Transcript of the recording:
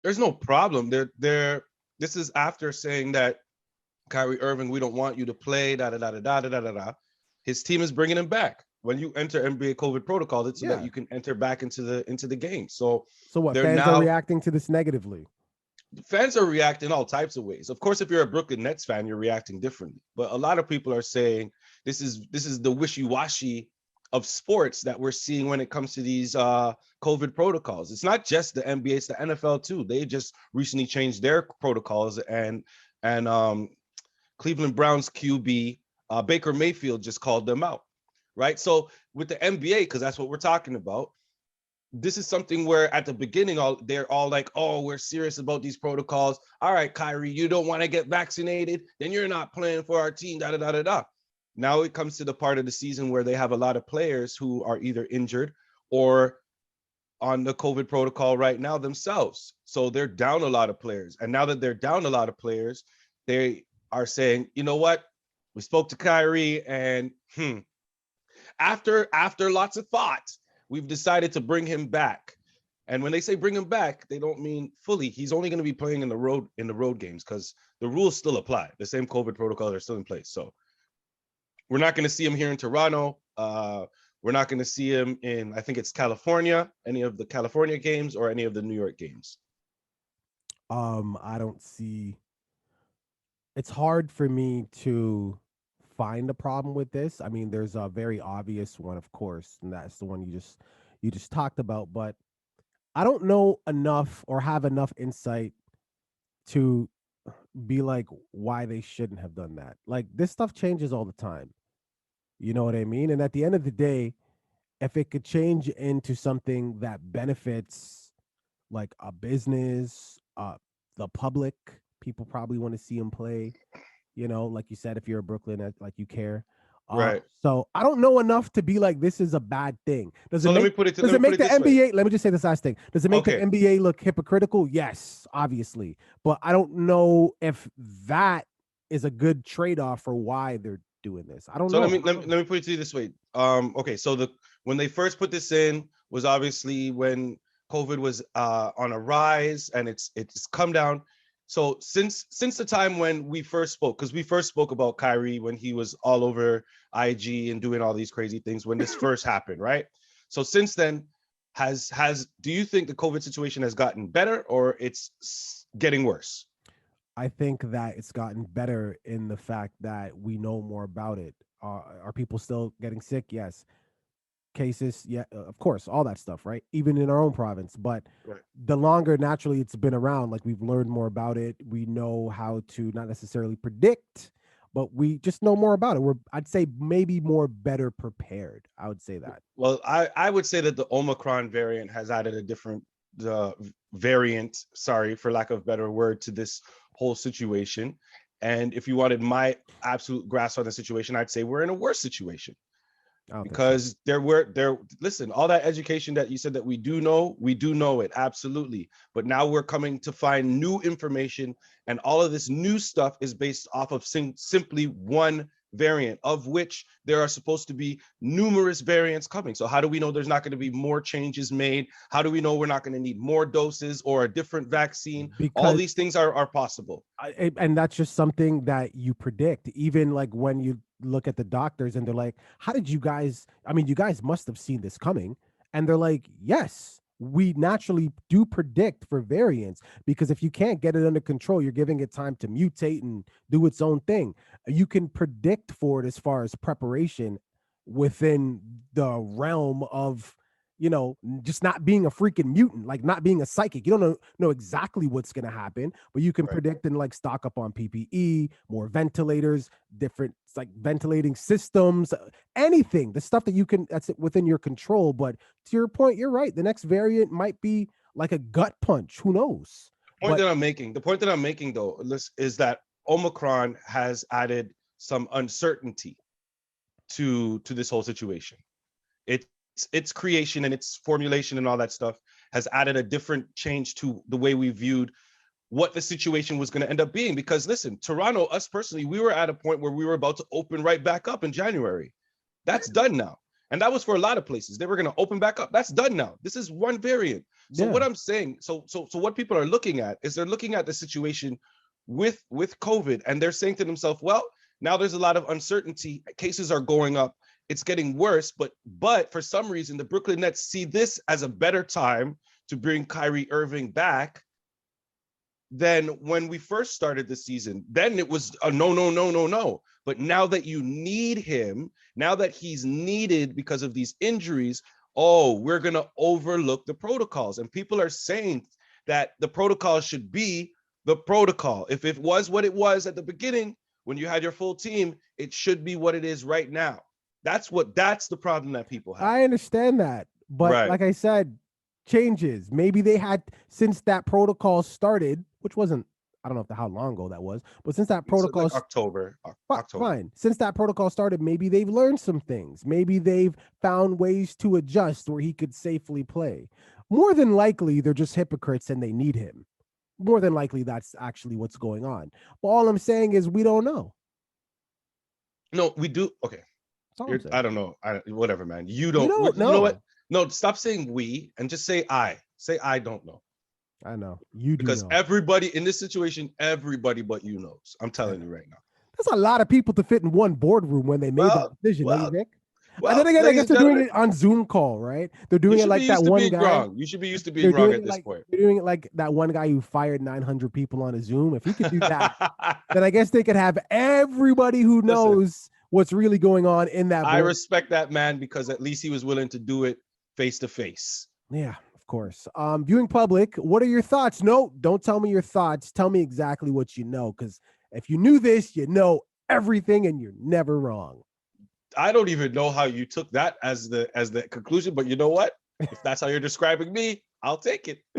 There's no problem. This is after saying that Kyrie Irving, we don't want you to play. Da da da da da da da da. His team is bringing him back. When you enter NBA COVID protocol, it's so that Yeah. you can enter back into the game. So So what? they're Fans are now reacting to this negatively. fans are reacting all types of ways. Of course, if you're a Brooklyn Nets fan, you're reacting differently. But a lot of people are saying this is the wishy-washy of sports that we're seeing when it comes to these COVID protocols. It's not just the NBA, it's the NFL too. They just recently changed their protocols, and Cleveland Browns QB Baker Mayfield just called them out, right? So with the NBA, because that's what we're talking about, this is something where at the beginning, they're all like, oh, we're serious about these protocols. All right, Kyrie, you don't want to get vaccinated, then you're not playing for our team, da da da da da. Now it comes to the part of the season where they have a lot of players who are either injured or on the COVID protocol right now themselves. So they're down a lot of players. And now that they're down a lot of players, they are saying, you know what? We spoke to Kyrie, and after lots of thought, we've decided to bring him back. And when they say bring him back, they don't mean fully. He's only going to be playing in the road games because the rules still apply. The same COVID protocols are still in place. So we're not going to see him here in Toronto. We're not going to see him in, I think it's California, any of the California games or any of the New York games. I don't see. It's hard for me to find a problem with this. I mean, there's a very obvious one, of course, and that's the one you just talked about. But I don't know enough or have enough insight to be like why they shouldn't have done that. Like this stuff changes all the time. You know what I mean? And at the end of the day, if it could change into something that benefits like a business, the public, people probably want to see him play. Like you said, if you're a Brooklyn, like you care. Right. So I don't know enough to be like this is a bad thing. Does it So let me make put it does it make the this way. NBA? Let me just say this last thing. Does it make the Okay. NBA look hypocritical? Yes, obviously. But I don't know if that is a good trade-off for why they're doing this. I don't So know. let me put it to you this way. Okay, so when they first put this in was obviously when COVID was on a rise, and it's come down. So since the time when we first spoke, because we first spoke about Kyrie when he was all over IG and doing all these crazy things when this first happened, right? So since then, do you think the COVID situation has gotten better or it's getting worse? I think that it's gotten better in the fact that we know more about it. Are people still getting sick? Yes. Cases, yeah, of course, all that stuff, right? Even in our own province. But Right. the longer naturally it's been around, like we've learned more about it. We know how to not necessarily predict, but we just know more about it. I'd say, maybe more better prepared. I would say that. Well, I would say that the Omicron variant has added a different variant, sorry for lack of a better word, to this whole situation. And if you wanted my absolute grasp on the situation, I'd say we're in a worse situation I don't think so. because listen, all that education that you said that we do know it absolutely, but now we're coming to find new information, and all of this new stuff is based off of simply one variant, of which there are supposed to be numerous variants coming. So how do we know there's not going to be more changes made? How do we know we're not going to need more doses or a different vaccine? All Because these things are possible. and that's just something that you predict. Even like when you look at the doctors and they're like, how did you guys, I mean, you guys must have seen this coming. And they're like, yes, we naturally do predict for variants, because if you can't get it under control, you're giving it time to mutate and do its own thing. You can predict for it as far as preparation within the realm of, just not being a freaking mutant, like not being a psychic. You don't know exactly what's going to happen, but you can Right. predict and like stock up on PPE, more ventilators, different like ventilating systems, anything, the stuff that you can, that's within your control. But to your point, you're right. The next variant might be like a gut punch. Who knows? The point that I'm making though is that Omicron has added some uncertainty to this whole situation. Its creation and its formulation and all that stuff has added a different change to the way we viewed what the situation was going to end up being. Because listen, Toronto, us personally, we were at a point where we were about to open right back up in January. That's done now. And that was for a lot of places. They were going to open back up. That's done now. This is one variant. So Yeah. what I'm saying, so what people are looking at is they're looking at the situation with COVID, and they're saying to themselves, well, now there's a lot of uncertainty. Cases are going up. It's getting worse, but for some reason, the Brooklyn Nets see this as a better time to bring Kyrie Irving back than when we first started the season. Then it was a no. But now that you need him, now that he's needed because of these injuries, we're going to overlook the protocols. And people are saying that the protocol should be the protocol. If it was what it was at the beginning, when you had your full team, it should be what it is right now. That's the problem that people have. I understand that. But like I said, changes. Maybe they had, since that protocol started, which wasn't, I don't know how long ago that was, but since that protocol like October. Fine. Since that protocol started, maybe they've learned some things. Maybe they've found ways to adjust where he could safely play. More than likely, they're just hypocrites and they need him. More than likely, that's actually what's going on. But all I'm saying is we don't know. No, we do. Okay. I don't know. Whatever, man. You don't know. You know what? No, stop saying we and just say I. Say I don't know. I know. You do because everybody in this situation, everybody but you knows. I'm telling you right now. That's a lot of people to fit in one boardroom when they made that decision, don't you think? Well, and then again, I guess they're doing it on Zoom call, right? They're doing it like that one guy. Wrong. You should be used to being wrong at this point. They're doing it like that one guy who fired 900 people on a Zoom. If he could do that, then I guess they could have everybody who knows what's really going on in that board. I respect that man because at least he was willing to do it face to face. Yeah, of course. Viewing public, what are your thoughts? No, don't tell me your thoughts. Tell me exactly what you know, because if you knew this, you know everything and you're never wrong. I don't even know how you took that as the conclusion, but you know what? If that's how you're describing me, I'll take it.